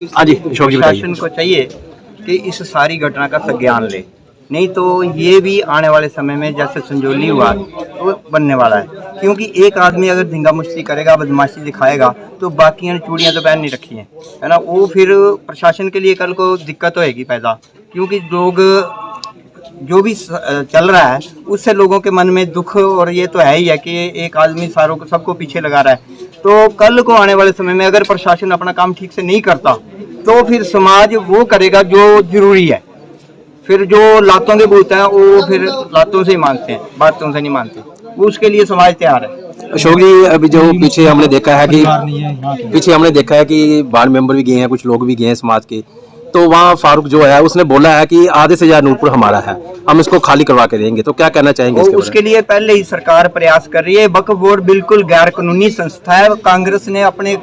हाँ जी, अशोक जी बताइए। प्रशासन को चाहिए कि इस सारी घटना का संज्ञान ले, नहीं तो ये भी आने वाले समय में जैसे संजौली हुआ वो बनने वाला है। क्योंकि एक आदमी अगर धींगा मुश्ती करेगा, बदमाशी दिखाएगा, तो बाकी ने चूड़ियाँ तो पहन नहीं रखी हैं, है ना। वो फिर प्रशासन के लिए कल को दिक्कत होएगी पैदा, क्योंकि लोग जो भी चल रहा है उससे लोगों के मन में दुख और ये तो है ही है कि एक आदमी सारों को सबको पीछे लगा रहा है। तो कल को आने वाले समय में अगर प्रशासन अपना काम ठीक से नहीं करता तो फिर समाज वो करेगा जो जरूरी है। फिर जो लातों के बोलते हैं वो फिर लातों से ही मानते हैं, बातों से नहीं मानते। वो उसके लिए समाज तैयार है। अशोक जी, अभी जो पीछे हमने देखा है कि वार्ड मेंबर भी गए हैं, कुछ लोग भी गए हैं समाज के, तो वहाँ फारूक जो है उसने बोला है कि आधे से ज्यादा नूरपुर हमारा है, हम इसको खाली करवा के देंगे। तो क्या कहना चाहेंगे उसके लिए पहले ही सरकार प्रयास कर रही है। वक्फ बोर्ड बिल्कुल गैर कानूनी संस्था है। कांग्रेस ने अपने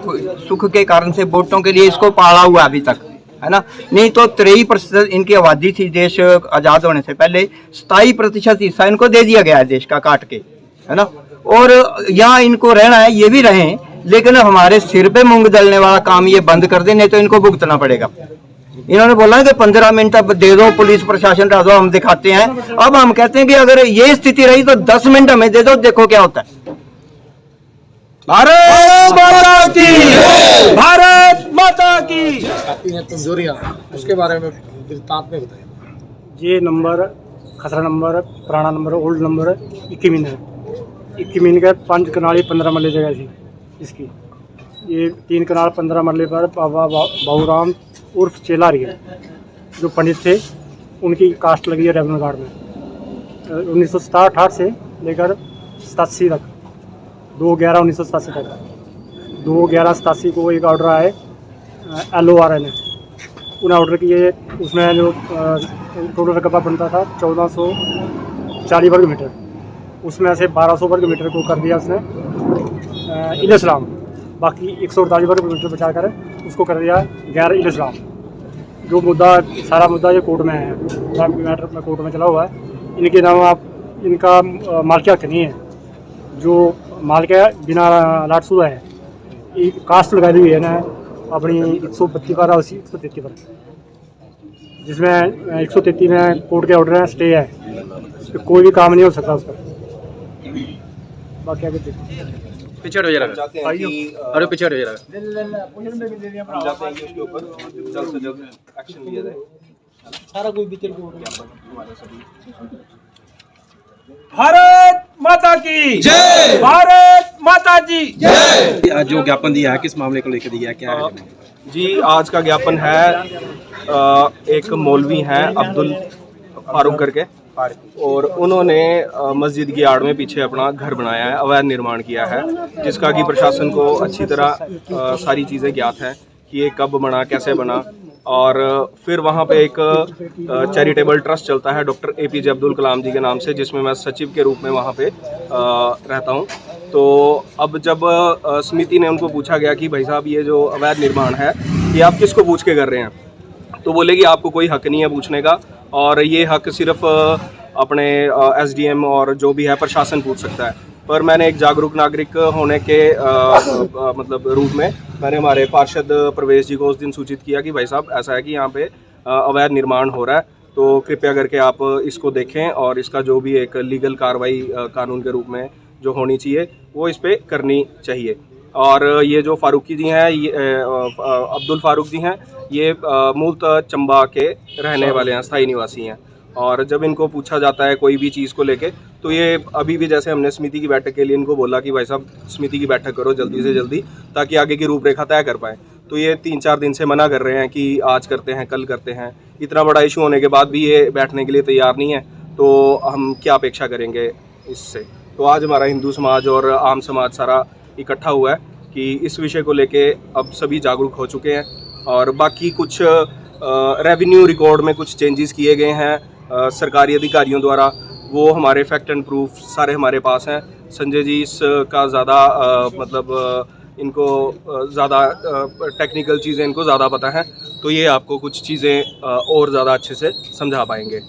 सुख के कारण से वोटों के लिए इसको पाला हुआ अभी तक, है ना। नहीं तो 23% इनकी आबादी थी देश आजाद होने से पहले, 27% हिस्सा इनको दे दिया गया है देश का काट के, है ना। और यहाँ इनको रहना है, ये भी रहें, लेकिन हमारे सिर पे मूंग दलने वाला काम ये बंद कर दे, नहीं तो इनको भुगतना पड़ेगा। इन्होंने बोला कि 15 मिनट अब दे दो, पुलिस प्रशासन रह दो, हम दिखाते हैं। अब हम कहते हैं कि अगर ये स्थिति रही तो 10 मिनट हमें दे दो, देखो क्या होता है। भारत माता की, भारत माता की। आती हैं कमजोरियाँ, उसके बारे में वृत्तांत में बताइए। ये नंबर खसरा नंबर पुराना नंबर ओल्ड नंबर 21 है। 21 का 5 कनाल 15 मरले जगह थी इसकी। ये 3 कनाल 15 मरले पर बाबा बाबूराम उर्फ चेलारी है, जो पंडित थे, उनकी कास्ट लगी है रेवेन्यू गार्ड में 1967-68 से लेकर 87 तक, 2/11/1987 तक। 2/11/87 को एक ऑर्डर आए LOR ने, उन्हें ऑर्डर किए। उसमें जो टोटल रकबा बनता था 1440 वर्ग मीटर, उसमें से 1200 वर्ग मीटर को कर दिया उसने इस्लाम, बाकी 148 वर्ग मीटर बचा कर उसको कर दिया गैर इस्लाम। जो मुद्दा, सारा मुद्दा ये कोर्ट में है, मैटर में कोर्ट में चला हुआ है। इनके नाम आप इनका मालिक हक नहीं है, जो मालिक है बिना लाटशुदा है। कास्ट लगाई हुई है ना अपनी 132 पर 133 पर, जिसमें 133 में कोर्ट के ऑर्डर है, स्टे है, तो कोई भी काम नहीं हो सकता उस पर। बाकी आगे पीछे हो जरा, अरे पीछे हो जरा। उसके ऊपर जल्द से जल्द एक्शन लिया जाए। सारा कोई बिचर को भारत माता की जय, भारत माता की जय। आज जो ज्ञापन दिया है किस मामले को लेकर दिया है, क्या है? जी, आज का ज्ञापन है, एक मौलवी हैं अब्दुल फारूक करके, और उन्होंने मस्जिद की आड़ में पीछे अपना घर बनाया है, अवैध निर्माण किया है, जिसका कि प्रशासन को अच्छी तरह सारी चीज़ें ज्ञात हैं कि ये कब बना, कैसे बना। और फिर वहाँ पे एक चैरिटेबल ट्रस्ट चलता है डॉक्टर APJ अब्दुल कलाम जी के नाम से, जिसमें मैं सचिव के रूप में वहाँ पे रहता हूँ। तो अब जब समिति ने उनको पूछा गया कि भाई साहब ये जो अवैध निर्माण है ये आप किसको पूछ के कर रहे हैं, तो बोले कि आपको कोई हक नहीं है पूछने का, और ये हक सिर्फ अपने SDM और जो भी है प्रशासन पूछ सकता है। पर मैंने एक जागरूक नागरिक होने के मतलब रूप में मैंने हमारे पार्षद प्रवेश जी को उस दिन सूचित किया कि भाई साहब ऐसा है कि यहाँ पे अवैध निर्माण हो रहा है, तो कृपया करके आप इसको देखें और इसका जो भी एक लीगल कार्रवाई कानून के रूप में जो होनी चाहिए वो इस पर करनी चाहिए। और ये जो फारूकी जी हैं, ये अब्दुल फारूक जी हैं, ये मूलतः चंबा के रहने वाले हैं, स्थायी निवासी हैं। और जब इनको पूछा जाता है कोई भी चीज़ को लेके, तो ये अभी भी, जैसे हमने समिति की बैठक के लिए इनको बोला कि भाई साहब समिति की बैठक करो जल्दी से जल्दी, ताकि आगे की रूपरेखा तय कर पाएँ, तो ये 3-4 दिन से मना कर रहे हैं कि आज करते हैं, कल करते हैं। इतना बड़ा इशू होने के बाद भी ये बैठने के लिए तैयार नहीं है, तो हम क्या अपेक्षा करेंगे इससे। तो आज हमारा हिंदू समाज और आम समाज सारा इकट्ठा हुआ है कि इस विषय को लेके अब सभी जागरूक हो चुके हैं। और बाकी कुछ रेवेन्यू रिकॉर्ड में कुछ चेंजेस किए गए हैं सरकारी अधिकारियों द्वारा, वो हमारे फैक्ट एंड प्रूफ सारे हमारे पास हैं। संजय जी इसका ज़्यादा मतलब इनको ज़्यादा टेक्निकल चीज़ें इनको ज़्यादा पता हैं, तो ये आपको कुछ चीज़ें और ज़्यादा अच्छे से समझा पाएंगे।